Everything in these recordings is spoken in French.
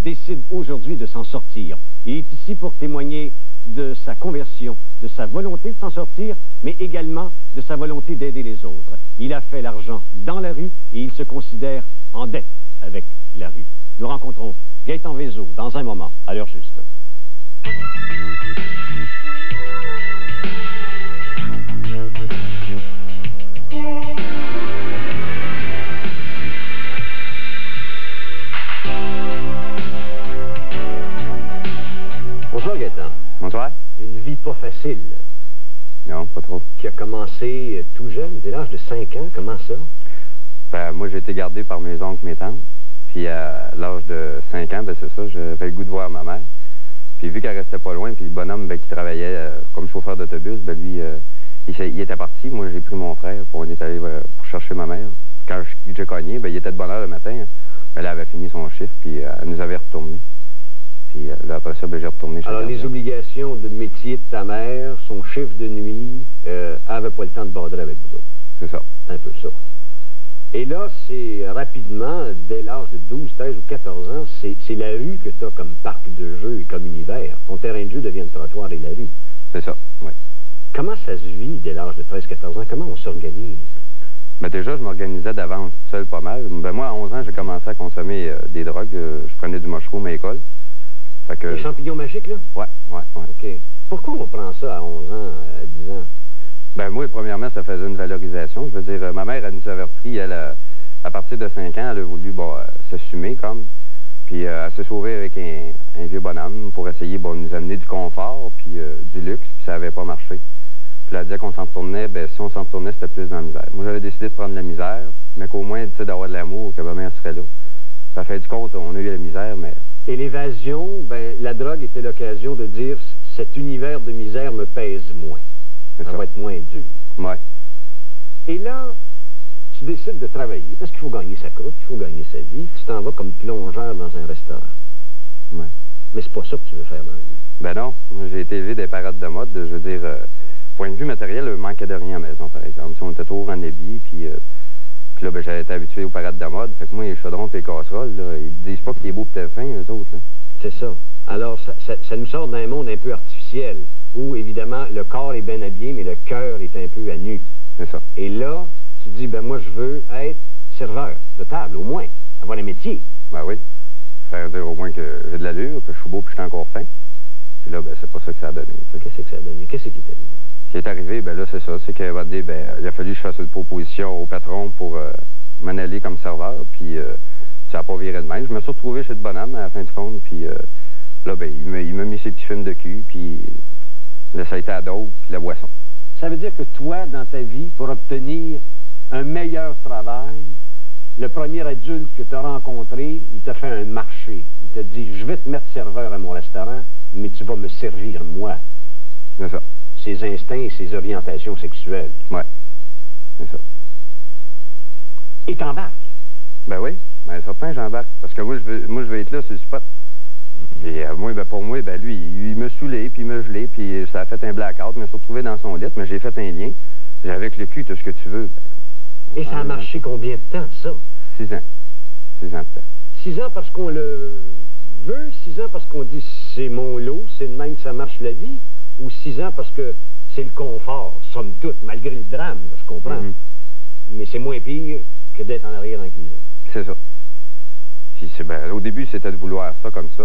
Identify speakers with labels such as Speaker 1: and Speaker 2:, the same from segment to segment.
Speaker 1: décide aujourd'hui de s'en sortir. Il est ici pour témoigner de sa conversion, de sa volonté de s'en sortir, mais également de sa volonté d'aider les autres. Il a fait l'argent dans la rue et il se considère en dette avec la rue. Nous rencontrons Gaëtan Vézo dans un moment, à l'heure juste. Bonsoir Gaëtan.
Speaker 2: Bonsoir.
Speaker 1: Une vie pas facile.
Speaker 2: Non, pas trop.
Speaker 1: Qui a commencé tout jeune, dès l'âge de 5 ans. Comment ça?
Speaker 2: Ben, moi, j'ai été gardé par mes oncles, mes tantes. Puis à l'âge de 5 ans, ben c'est ça, j'avais le goût de voir ma mère. Puis vu qu'elle restait pas loin, puis le bonhomme ben, qui travaillait comme chauffeur d'autobus, ben lui, il était parti. Moi, j'ai pris mon frère, puis on est allé pour chercher ma mère. Quand j'ai cogné, ben, il était de bonne heure le matin. Hein. Ben, elle avait fini son chiffre, puis elle nous avait retournés. Puis là, après ça, ben, j'ai retourné chez
Speaker 1: Alors, les obligations de métier de ta mère, son chiffre de nuit, elle n'avait pas le temps de border avec vous autres.
Speaker 2: C'est ça.
Speaker 1: C'est un peu ça. Et là, c'est rapidement, dès l'âge de 12, 13 ou 14 ans, c'est la rue que tu as comme parc de jeu et comme univers. Ton terrain de jeu devient le trottoir et la rue.
Speaker 2: C'est ça, oui.
Speaker 1: Comment ça se vit dès l'âge de 13, 14 ans? Comment on s'organise?
Speaker 2: Ben déjà, je m'organisais d'avance seul pas mal. Ben moi, à 11 ans, j'ai commencé à consommer des drogues. Je prenais du mushroom à l'école. Fait que...
Speaker 1: Les champignons magiques, là?
Speaker 2: Ouais.
Speaker 1: OK. Pourquoi on prend ça à 11 ans, à 10 ans?
Speaker 2: Ben moi, premièrement, ça faisait une valorisation. Je veux dire, ma mère, elle nous avait repris, elle, à partir de 5 ans, elle a voulu, s'assumer, comme. Puis elle s'est sauvée avec un vieux bonhomme pour essayer, de nous amener du confort, puis du luxe, puis ça n'avait pas marché. Puis elle disait qu'on s'en retournait, ben si on s'en retournait, c'était plus dans la misère. Moi, j'avais décidé de prendre la misère, mais qu'au moins, tu sais, d'avoir de l'amour, que ma mère serait là. Puis à fin du compte, on a eu la misère, mais...
Speaker 1: Et l'évasion, ben, la drogue était l'occasion de dire, cet univers de misère me pèse moins. Ça va être moins dur.
Speaker 2: Ouais.
Speaker 1: Et là, tu décides de travailler, parce qu'il faut gagner sa croûte, il faut gagner sa vie. Tu t'en vas comme plongeur dans un restaurant.
Speaker 2: Ouais.
Speaker 1: Mais c'est pas ça que tu veux faire dans la vie.
Speaker 2: Ben non. Moi, j'ai été élevé des parades de mode. Je veux dire, point de vue matériel, il manquait de rien à la maison, par exemple. Si on était toujours en habit, puis là, ben, j'avais été habitué aux parades de mode. Fait que moi, les chaudrons et les casseroles, là, ils disent pas qu'il est beau pour tes fins, eux autres, là.
Speaker 1: C'est ça. Alors, ça nous sort d'un monde un peu artificiel, où, évidemment, le corps est bien habillé, mais le cœur est un peu à nu.
Speaker 2: C'est ça.
Speaker 1: Et là, tu dis, ben moi, je veux être serveur de table, au moins, avoir un métier.
Speaker 2: Ben oui. Faire dire au moins que j'ai de l'allure, que je suis beau puis que je suis encore fin. Puis là, ben, c'est pas ça que ça a donné.
Speaker 1: Qu'est-ce que ça a donné? Qu'est-ce qui est arrivé?
Speaker 2: Ce qui est arrivé, ben là, c'est ça. C'est qu'à un moment donné, ben, il a fallu que je fasse une proposition au patron pour m'en aller comme serveur, puis ça n'a pas viré de même. Je me suis retrouvé chez le bonhomme à la fin du compte, puis là, ben, il m'a mis ses petits films de cul, puis là, ça a été à d'autres, puis la boisson.
Speaker 1: Ça veut dire que toi, dans ta vie, pour obtenir un meilleur travail, le premier adulte que tu as rencontré, il t'a fait un marché. Il t'a dit, je vais te mettre serveur à mon restaurant, mais tu vas me servir, moi.
Speaker 2: C'est ça.
Speaker 1: Ses instincts et ses orientations sexuelles.
Speaker 2: Ouais. C'est ça.
Speaker 1: Et t'embarques.
Speaker 2: Ben oui. Ben certain, j'embarque. Parce que moi, je veux être là sur le spot. Et moi, ben, pour moi, ben, lui, il me saoulait, puis il me gelait, puis ça a fait un blackout. Je me suis retrouvé dans son lit, mais j'ai fait un lien. J'ai avec le cul, tout ce que tu veux. Ben,
Speaker 1: et ça a marché combien de temps, ça?
Speaker 2: 6 ans. 6 ans de temps.
Speaker 1: 6 ans parce qu'on le veut? 6 ans parce qu'on dit c'est mon lot, c'est de même que ça marche la vie? Ou 6 ans parce que c'est le confort, somme toute, malgré le drame, là, je comprends. Mais c'est moins pire que d'être en arrière en cuisine.
Speaker 2: C'est ça. Puis ben, au début, c'était de vouloir ça comme ça.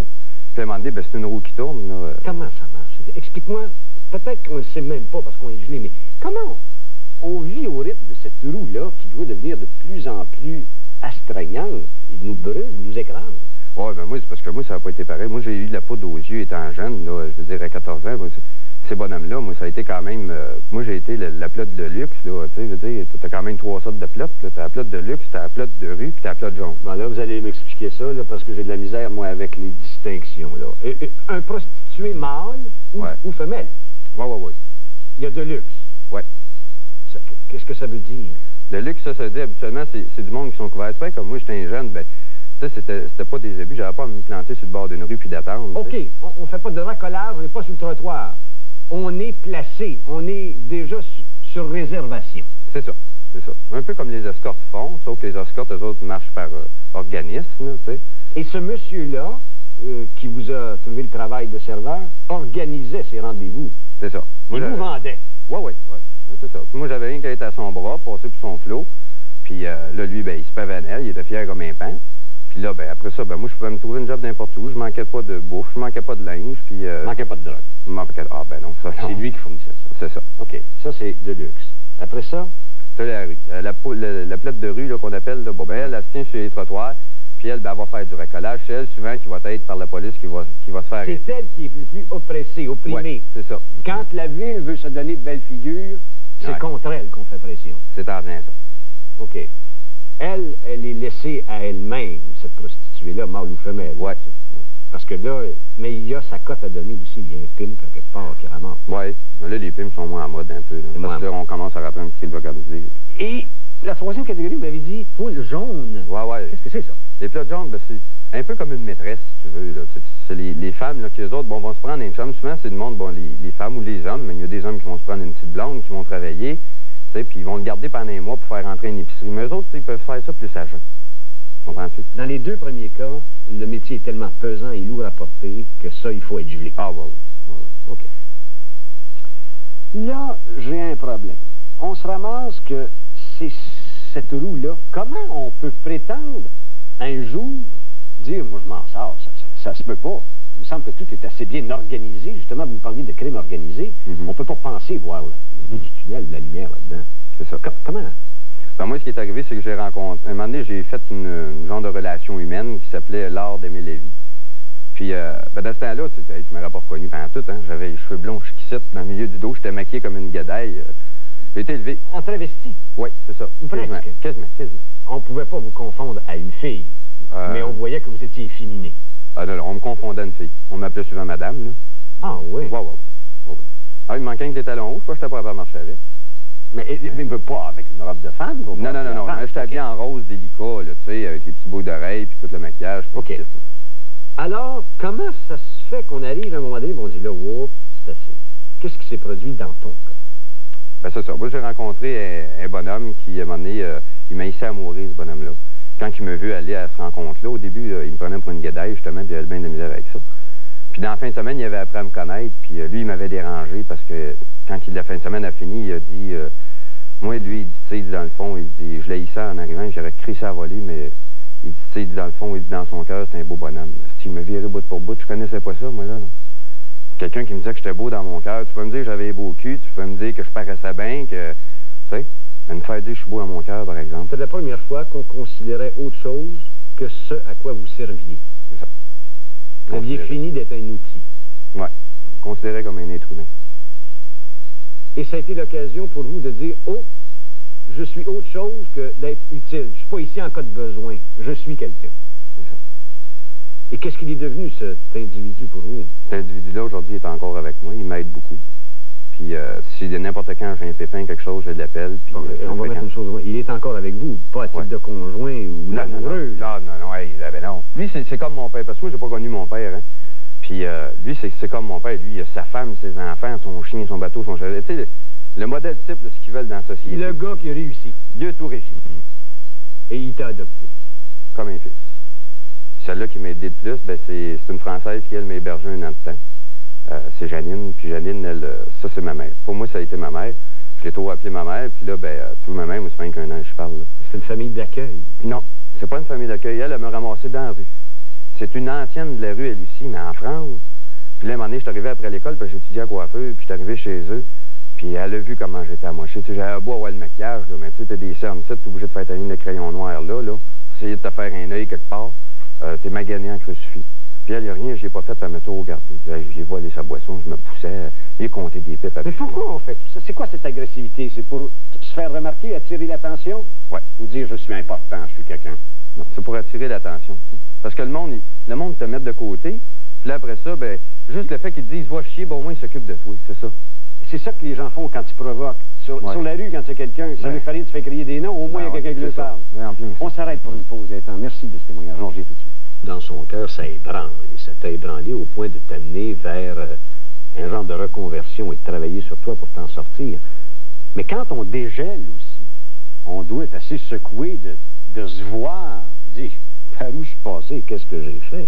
Speaker 2: Puis à un moment donné, ben, c'est une roue qui tourne. Là.
Speaker 1: Comment ça marche? Explique-moi, peut-être qu'on ne le sait même pas parce qu'on est gelé, mais comment on vit au rythme de cette roue-là qui doit devenir de plus en plus astreignante? Il nous brûle, il nous écrase.
Speaker 2: Oui, ben moi, c'est parce que moi, ça n'a pas été pareil. Moi, j'ai eu de la poudre aux yeux étant jeune, là, je veux dire, à 14 ans. Moi, ces bonhommes-là, moi, ça a été quand même... moi, j'ai été la plotte de luxe, là, tu sais, je veux dire, t'as quand même 3 sortes de plottes, là. T'as la plotte de luxe, t'as la plotte de rue, puis t'as la plotte jaune.
Speaker 1: Bon, là, vous allez m'expliquer ça, là, parce que j'ai de la misère, moi, avec les distinctions, là. Un prostitué mâle ou femelle?
Speaker 2: Oui.
Speaker 1: Il y a de luxe?
Speaker 2: Oui.
Speaker 1: Qu'est-ce que ça veut dire?
Speaker 2: Le luxe, ça veut dire, habituellement, c'est du monde qui sont couverts. Tu vois, comme moi, j'étais un jeune, ben, ça, c'était pas des abus. J'avais pas à me planter sur le bord d'une rue puis d'attendre.
Speaker 1: OK, on fait pas de racolage, on n'est pas sur le trottoir. On est placé, on est déjà sur réservation.
Speaker 2: C'est ça, c'est ça. Un peu comme les escortes font, sauf que les escortes, eux autres, marchent par organisme, tu sais.
Speaker 1: Et ce monsieur-là, qui vous a trouvé le travail de serveur organisait ces rendez-vous.
Speaker 2: C'est ça.
Speaker 1: Il vous vendait.
Speaker 2: Oui. C'est ça. Puis moi, j'avais rien qui était à son bras, passé pour son flot. Puis là, lui, ben, il se pavanait, il était fier comme un pain. Puis là, ben, après ça, ben, moi, je pouvais me trouver une job n'importe où. Je manquais pas de bouffe, je manquais pas de linge. Puis.
Speaker 1: Manquait pas de drogue.
Speaker 2: Ah, ben non, ça, non.
Speaker 1: C'est lui qui fournissait ça.
Speaker 2: C'est ça.
Speaker 1: OK. Ça, c'est de luxe. Après ça?
Speaker 2: T'as la rue. La plate de rue, là, qu'on appelle, là, bon, ben, elle se tient sur les trottoirs. Puis elle, ben, elle va faire du racolage. C'est elle, souvent, qui va être par la police qui va se faire arrêter.
Speaker 1: C'est elle qui est le plus oppressée, opprimée.
Speaker 2: Ouais, c'est ça.
Speaker 1: Quand la ville veut se donner de belles figures, c'est contre elle qu'on fait pression.
Speaker 2: C'est en plein ça.
Speaker 1: OK. Elle est laissée à elle-même, cette prostituée-là, mâle ou femelle.
Speaker 2: Oui.
Speaker 1: Parce que là, mais il y a sa cote à donner aussi. Il y a un pimp à quelque part qui ramasse.
Speaker 2: Oui. Mais là, les pimps sont moins en mode un peu. Là, parce que là, on commence à rappeler un petit crime organisé.
Speaker 1: Et la troisième catégorie, vous m'avez dit poule jaune.
Speaker 2: Ouais.
Speaker 1: Qu'est-ce que c'est, ça?
Speaker 2: Les plots jaunes, ben, c'est un peu comme une maîtresse, si tu veux. C'est les femmes, là, qui eux autres, bon, vont se prendre une femme. Souvent, c'est le monde, bon, les femmes ou les hommes, mais il y a des hommes qui vont se prendre une petite blonde, qui vont travailler, tu sais, puis ils vont le garder pendant un mois pour faire rentrer une épicerie. Mais eux autres, ils peuvent faire ça plus à jeun. Comprends-tu?
Speaker 1: Dans les deux premiers cas, le métier est tellement pesant et lourd à porter que ça, il faut être gelé.
Speaker 2: Ah, oui.
Speaker 1: OK. Là, j'ai un problème. On se ramasse que c'est cette roue-là. Comment on peut prétendre un jour dire, moi, je m'en sors? Ça se peut pas. Il me semble que tout est assez bien organisé. Justement, vous me parliez de crime organisé. On peut pas penser voir le bout du tunnel, la lumière là-dedans.
Speaker 2: C'est ça.
Speaker 1: Comment?
Speaker 2: Ben, moi, ce qui est arrivé, c'est que j'ai rencontré... À un moment donné, j'ai fait une genre de relation humaine qui s'appelait l'art d'aimer la vie. Puis, ben, dans ce temps-là, tu m'aurais pas reconnu pendant tout, hein. J'avais les cheveux blonds chiquissettes dans le milieu du dos. J'étais maquillé comme une guédaille. J'ai été élevé.
Speaker 1: En travesti?
Speaker 2: Oui, c'est ça. Quasiment.
Speaker 1: On pouvait pas vous confondre à une fille, mais on voyait que vous étiez efféminé.
Speaker 2: Ah non, on me confondait à une fille. On m'appelait souvent madame, là.
Speaker 1: Ah oui?
Speaker 2: Oui. Ah, il me manquait des talons hauts, je n'étais pas capable de marcher avec.
Speaker 1: Mais pas avec une robe de femme?
Speaker 2: Non. J'étais habillé en rose délicat, là, tu sais, avec les petits bouts d'oreilles, puis tout le maquillage.
Speaker 1: OK. Alors, comment ça se fait qu'on arrive à un moment donné, on dit là, whoop, c'est assez. Qu'est-ce qui s'est produit dans ton cas?
Speaker 2: Ben c'est ça. Moi, j'ai rencontré un bonhomme qui, à un moment donné, il m'a hissé à mourir, ce bonhomme-là. Quand il m'a vu aller à cette rencontre-là, au début, il me prenait pour une guédaille, justement, puis il avait bien de la misère avec ça. Puis dans la fin de semaine, il avait appris à me connaître, puis lui, il m'avait dérangé parce que quand la fin de semaine a fini, il a dit, moi, lui, il dit, tu sais, dans le fond, il dit, je l'ai hissé en arrivant, j'aurais crié ça à voler, mais il dit, tu sais, dans le fond, il dit, dans son cœur, c'est un beau bonhomme. Il me virait bout pour bout, je connaissais pas ça, moi, là. Quelqu'un qui me disait que j'étais beau dans mon cœur, tu peux me dire que j'avais beau cul, tu peux me dire que je paraissais bien, que, tu sais, me faire dire que je suis beau dans mon cœur, par exemple.
Speaker 1: C'était la première fois qu'on considérait autre chose que ce à quoi vous serviez.
Speaker 2: C'est ça.
Speaker 1: Vous aviez fini d'être un outil.
Speaker 2: Oui, considéré comme un être humain.
Speaker 1: Et ça a été l'occasion pour vous de dire, oh, je suis autre chose que d'être utile. Je suis pas ici en cas de besoin. Je suis quelqu'un.
Speaker 2: C'est ça.
Speaker 1: Et qu'est-ce qu'il est devenu, cet individu, pour vous?
Speaker 2: Cet individu-là, aujourd'hui, est encore avec moi. Il m'aide beaucoup. Puis, si n'importe quand j'ai un pépin, quelque chose, je l'appelle. Puis,
Speaker 1: on va mettre une chose au moins. Il est encore avec vous, pas à titre de conjoint ou l'amoureux.
Speaker 2: Non, non. Lui, c'est comme mon père, parce que moi, j'ai pas connu mon père, hein. Puis, lui, c'est comme mon père. Lui, il a sa femme, ses enfants, son chien, son bateau, son chalet. Tu sais, le modèle type de ce qu'ils veulent dans la société.
Speaker 1: Le gars qui a réussi.
Speaker 2: Il a tout réussi.
Speaker 1: Et il t'a adopté.
Speaker 2: Comme un fils. Celle-là qui m'a aidé le plus, ben, c'est une Française qui, elle, m'a hébergé un an de temps. C'est Janine. Puis Janine, elle, ça, c'est ma mère. Pour moi, ça a été ma mère. Je l'ai toujours appelée ma mère. Puis là, ben, tu vois, ma mère, moi, ça fait qu'un an que je parle.
Speaker 1: C'est une famille d'accueil.
Speaker 2: Non, c'est pas une famille d'accueil. Elle m'a ramassé dans la rue. C'est une ancienne de la rue, elle aussi, mais en France. Puis là, à un moment donné, je suis arrivé après l'école, puis j'ai étudié à coiffeur, puis je suis arrivé chez eux. Puis elle a vu comment j'étais à moi. J'avais beau avoir le maquillage, là, mais tu sais, t'as des cernes, tu es obligé de faire ta ligne de crayon noir là. Essayer de te faire un œil quelque part. T'es magané en crucifix. Puis elle, il n'y a rien, je n'ai pas fait, puis elle m'a tout regardé. J'ai volé sa boisson, je me poussais, j'ai compté des pipes.
Speaker 1: Mais pourquoi on fait tout ça? C'est quoi cette agressivité? C'est pour se faire remarquer, attirer l'attention?
Speaker 2: Oui.
Speaker 1: Ou dire, je suis important, je suis quelqu'un?
Speaker 2: Non, c'est pour attirer l'attention. Parce que le monde te met de côté, puis là, après ça, ben, juste le fait qu'ils te disent, va chier, bon, au moins, ils s'occupent de toi, c'est ça.
Speaker 1: C'est ça que les gens font quand ils provoquent. Sur la rue, quand il y a quelqu'un, ça veut faire rien, tu fais crier des noms, au moins il y a quelqu'un qui le parle. On s'arrête pour une pause, Gaëtan. Merci de ce témoignage. On revient tout de suite. Dans son cœur, ça ébranle. Et ça t'a ébranlé au point de t'amener vers un genre de reconversion et de travailler sur toi pour t'en sortir. Mais quand on dégèle aussi, on doit être assez secoué de se voir, dire, par où je suis passé, qu'est-ce que j'ai fait?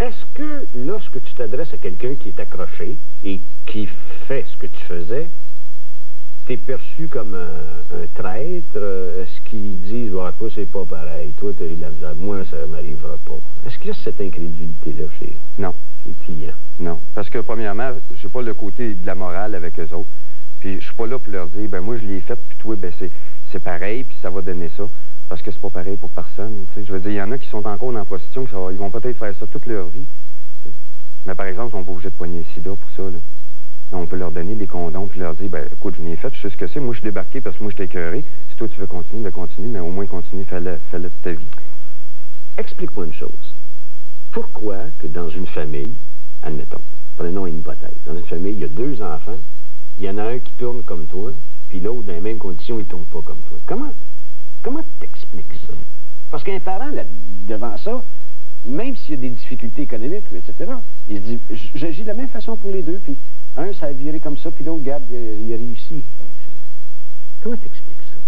Speaker 1: Est-ce que lorsque tu t'adresses à quelqu'un qui est accroché et qui fait ce que tu faisais, t'es perçu comme un traître? Est-ce qu'ils disent, toi, c'est pas pareil, toi, t'as eu de la misère, moi, ça m'arrivera pas? Est-ce qu'il y a cette incrédulité-là chez les clients?
Speaker 2: Non, parce que premièrement, j'ai pas le côté de la morale avec eux autres. Puis je suis pas là pour leur dire, ben moi, je l'ai fait, puis toi, ben c'est pareil, puis ça va donner ça. Parce que c'est pas pareil pour personne. T'sais. Je veux dire, il y en a qui sont encore dans la prostitution, ils vont peut-être faire ça toute leur vie. T'sais. Mais par exemple, ils sont pas obligés de pogner le sida pour ça. Là. On peut leur donner des condoms puis leur dire, ben écoute, je l'ai fait, je sais ce que c'est. Moi, je suis débarqué parce que moi, je t'ai écœuré. Si toi, tu veux continuer, ben continue, mais au moins continue, fais-le de ta vie.
Speaker 1: Explique-moi une chose. Pourquoi que dans une famille, admettons, prenons une hypothèse, dans une famille, il y a 2 enfants, il y en a un qui tourne comme toi, puis l'autre, dans les mêmes conditions, il tourne pas comme toi. Comment t'expliques ça? Parce qu'un parent, là, devant ça, même s'il y a des difficultés économiques, etc., il se dit, j'agis de la même façon pour les deux, puis un, ça a viré comme ça, puis l'autre, regarde, il a réussi. Comment t'expliques ça?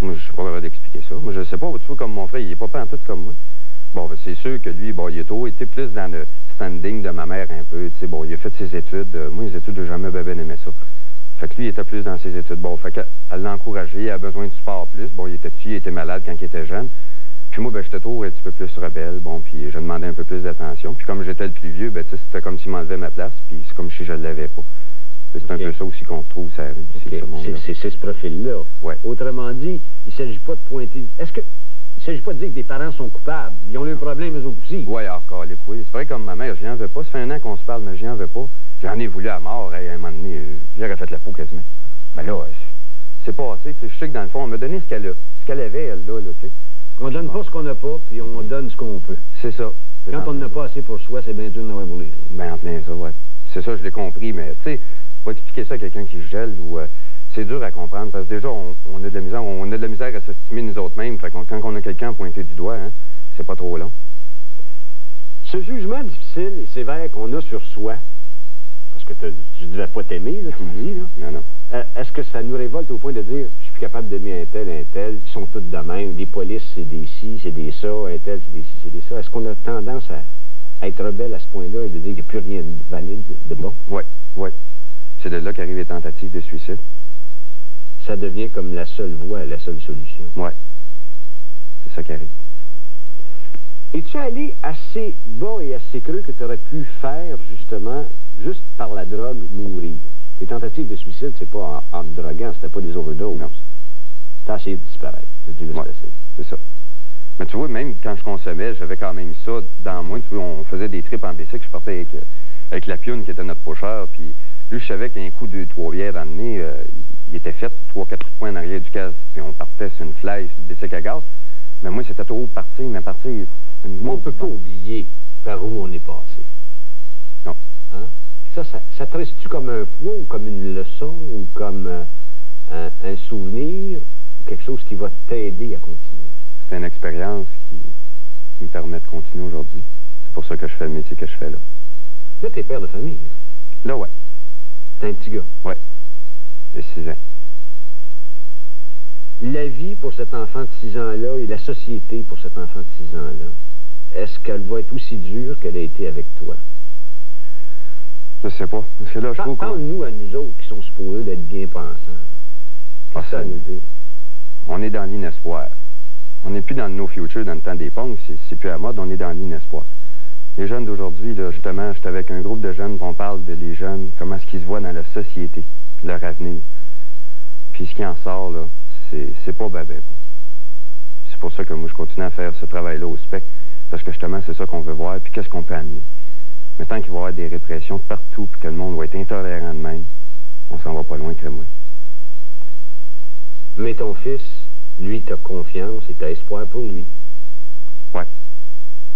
Speaker 2: Moi, je ne sais pas capable d'expliquer ça. Moi, je sais pas, tu vois, comme mon frère, il n'est pas pantoute comme moi. Bon, ben, c'est sûr que lui, bon, il a toujours été plus dans le standing de ma mère un peu, tu sais, bon, il a fait ses études. Moi, les études, je n'ai jamais bien aimé ça. Fait que lui, il était plus dans ses études. Bon, fait qu'elle l'a encouragé, il a besoin de sport plus. Bon, il était petit, il était malade quand il était jeune. Puis moi, ben, j'étais toujours un petit peu plus rebelle. Bon, puis je demandais un peu plus d'attention. Puis comme j'étais le plus vieux, ben, tu sais, c'était comme s'il m'enlevait ma place, puis c'est comme si je ne l'avais pas. C'est un peu ça aussi qu'on trouve, ça arrive aussi,
Speaker 1: c'est ce profil-là.
Speaker 2: Ouais.
Speaker 1: Autrement dit, il ne s'agit pas de pointer... Est-ce que... Il ne s'agit pas de dire que des parents sont coupables. Ils ont eu un problème, eux autres aussi.
Speaker 2: Oui, encore les couilles. C'est vrai comme ma mère, je n'en veux pas. Ça fait 1 an qu'on se parle, mais je n'en veux pas. J'en ai voulu à mort, à un moment donné. J'aurais fait la peau quasiment. Ben là, c'est passé. Je sais que dans le fond, on m'a donné ce qu'elle avait, elle, là, tu sais.
Speaker 1: On donne pas ce qu'on n'a pas, puis on donne ce qu'on peut.
Speaker 2: C'est ça.
Speaker 1: Quand on n'a pas assez pour soi, c'est bien dur d'en avoir pour les autres.
Speaker 2: Ben, en plein ça, ouais. C'est ça, je l'ai compris, mais, tu sais, faut expliquer ça à quelqu'un qui gèle ou... c'est dur à comprendre, parce que déjà, on a de la misère à s'estimer nous autres mêmes. Fait que quand on a quelqu'un pointé du doigt, hein, c'est pas trop long.
Speaker 1: Ce jugement difficile et sévère qu'on a sur soi, parce que tu ne devais pas t'aimer, là, tu le dis, là.
Speaker 2: Non.
Speaker 1: Est-ce que ça nous révolte au point de dire, je suis plus capable d'aimer un tel, ils sont tous de même, des polices, c'est des ci, c'est des ça, un tel, c'est des ci, c'est des ça. Est-ce qu'on a tendance à être rebelle à ce point-là et de dire qu'il n'y a plus rien de valide, de bon?
Speaker 2: Oui. C'est de là qu'arrivent les tentatives de suicide.
Speaker 1: Ça devient comme la seule voie, la seule solution.
Speaker 2: Oui. C'est ça qui arrive.
Speaker 1: Es-tu allé assez bas et assez creux que tu aurais pu faire, justement, juste par la drogue, mourir? Tes tentatives de suicide, c'est pas en te droguant, c'était pas des overdoses. Non. T'as essayé de disparaître. Tu dis,
Speaker 2: c'est ça. Mais tu vois, même quand je consommais, j'avais quand même ça dans moi. Tu vois, on faisait des trips en bicycle, je partais avec la pioune qui était notre pocheur, puis lui, je savais qu'un coup de 2-3 bières dans le nez, il était fait 3-4 points en arrière du casque, puis on partait sur une fly, sur le bicycle à gaz. Mais moi, c'était trop partir.
Speaker 1: On ne peut pas oublier par où on est passé.
Speaker 2: Non.
Speaker 1: Hein? Ça te reste-tu comme un poids ou comme une leçon ou comme un souvenir ou quelque chose qui va t'aider à continuer?
Speaker 2: C'est une expérience qui me permet de continuer aujourd'hui. C'est pour ça que je fais le métier que je fais là.
Speaker 1: Là, t'es père de famille.
Speaker 2: Là, ouais.
Speaker 1: T'es un petit gars.
Speaker 2: Ouais. De 6 ans.
Speaker 1: La vie pour cet enfant de 6 ans-là et la société pour cet enfant de 6 ans-là, est-ce qu'elle va être aussi dure qu'elle a été avec toi?
Speaker 2: Je sais pas. Parce que là, je trouve
Speaker 1: Parle-nous à nous autres qui sont supposés d'être bien pensants. Qu'est-ce que ça à nous dire?
Speaker 2: On est dans l'inespoir. On n'est plus dans le no future, dans le temps des punks. C'est plus à mode, on est dans l'inespoir. Les jeunes d'aujourd'hui, là, justement, j'étais avec un groupe de jeunes, on parle de les jeunes, comment est-ce qu'ils se voient dans la société, leur avenir. Puis ce qui en sort, là, c'est pas ben bon. C'est pour ça que moi, je continue à faire ce travail-là au SPEC, parce que justement, c'est ça qu'on veut voir, puis qu'est-ce qu'on peut amener. Mais tant qu'il va y avoir des répressions partout, puis que le monde va être intolérant de même, on s'en va pas loin, crée-moi.
Speaker 1: Mais ton fils, lui, t'as confiance et t'as espoir pour lui.
Speaker 2: Ouais.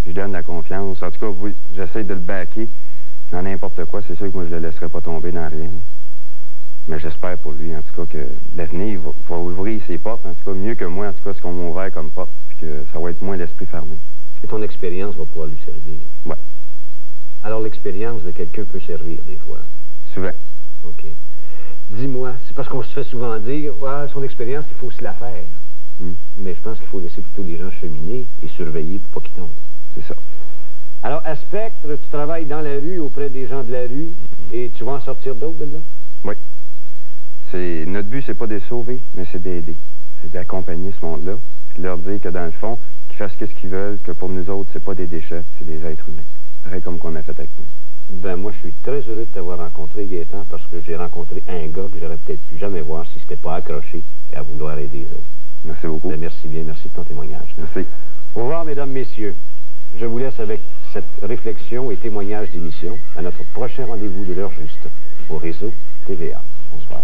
Speaker 2: Je donne la confiance. En tout cas, oui, j'essaie de le backer dans n'importe quoi. C'est sûr que moi, je le laisserai pas tomber dans rien. Là. Mais j'espère pour lui, en tout cas, que l'avenir va ouvrir ses portes, en tout cas, mieux que moi, en tout cas, ce qu'on m'a ouvert comme porte, puis que ça va être moins l'esprit fermé.
Speaker 1: Et ton expérience va pouvoir lui servir.
Speaker 2: Ouais.
Speaker 1: Alors, l'expérience de quelqu'un peut servir, des fois.
Speaker 2: Souvent.
Speaker 1: OK. Dis-moi, c'est parce qu'on se fait souvent dire, ouais, son expérience, il faut se la faire. Mais je pense qu'il faut laisser plutôt les gens cheminer et surveiller pour pas qu'ils tombent.
Speaker 2: C'est ça.
Speaker 1: Alors, à Spectre, tu travailles dans la rue, auprès des gens de la rue, et tu vas en sortir d'autres de là?
Speaker 2: Oui. Notre but, c'est pas de les sauver, mais c'est d'aider. C'est d'accompagner ce monde-là, puis de leur dire que dans le fond, qu'ils fassent ce qu'ils veulent, que pour nous autres, c'est pas des déchets, c'est des êtres humains. Pareil comme qu'on a fait avec nous.
Speaker 1: Ben, moi, je suis très heureux de t'avoir rencontré, Gaétan, parce que j'ai rencontré un gars que j'aurais peut-être pu jamais voir si c'était pas accroché et à vouloir aider les autres.
Speaker 2: Merci beaucoup.
Speaker 1: Ben, merci bien, merci de ton témoignage.
Speaker 2: Merci.
Speaker 1: Au revoir, mesdames, messieurs. Je vous laisse avec cette réflexion et témoignage d'émission à notre prochain rendez-vous de l'heure juste au réseau TVA. Bonsoir.